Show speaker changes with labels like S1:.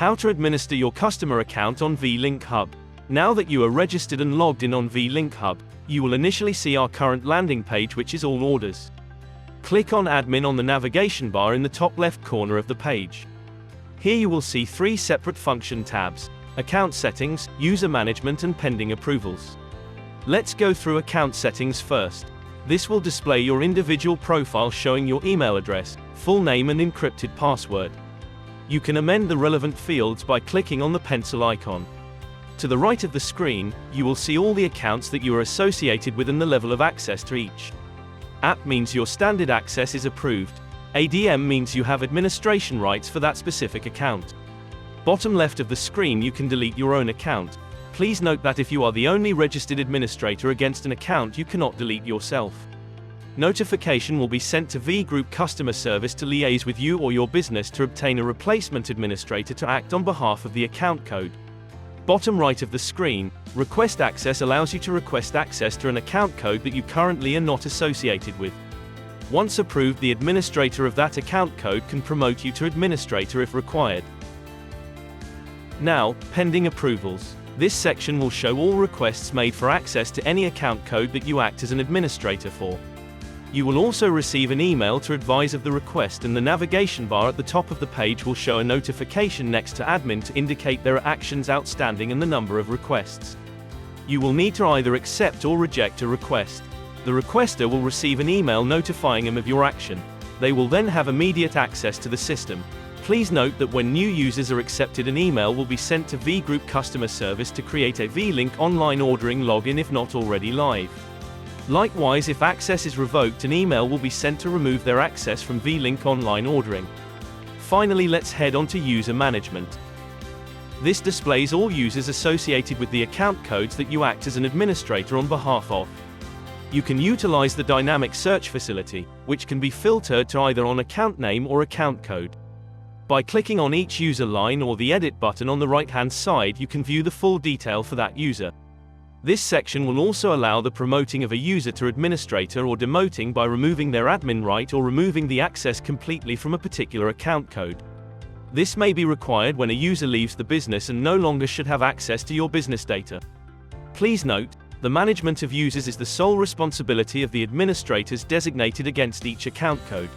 S1: How to administer your customer account on vLink Hub. Now that you are registered and logged in on vLink Hub, you will initially see our current landing page, which is all orders. Click on Admin on the navigation bar in the top left corner of the page. Here you will see 3 separate function tabs: Account Settings, User Management and Pending Approvals. Let's go through Account Settings first. This will display your individual profile showing your email address, full name and encrypted password. You can amend the relevant fields by clicking on the pencil icon. To the right of the screen, you will see all the accounts that you are associated with and the level of access to each. App means your standard access is approved. ADM means you have administration rights for that specific account. Bottom left of the screen you can delete your own account. Please note that if you are the only registered administrator against an account, you cannot delete yourself. Notification will be sent to vGroup customer service to liaise with you or your business to obtain a replacement administrator to act on behalf of the account code. Bottom right of the screen, Request Access allows you to request access to an account code that you currently are not associated with. Once approved, the administrator of that account code can promote you to administrator if required. Now, pending approvals. This section will show all requests made for access to any account code that you act as an administrator for. You will also receive an email to advise of the request, and the navigation bar at the top of the page will show a notification next to admin to indicate there are actions outstanding and the number of requests. You will need to either accept or reject a request. The requester will receive an email notifying them of your action. They will then have immediate access to the system. Please note that when new users are accepted, an email will be sent to vGroup customer service to create a vLink online ordering login if not already live. Likewise, if access is revoked, an email will be sent to remove their access from vLink online ordering. Finally, let's head on to user management. This displays all users associated with the account codes that you act as an administrator on behalf of. You can utilize the dynamic search facility, which can be filtered to either on account name or account code. By clicking on each user line or the edit button on the right-hand side, you can view the full detail for that user. This section will also allow the promoting of a user to administrator or demoting by removing their admin right or removing the access completely from a particular account code. This may be required when a user leaves the business and no longer should have access to your business data. Please note, the management of users is the sole responsibility of the administrators designated against each account code.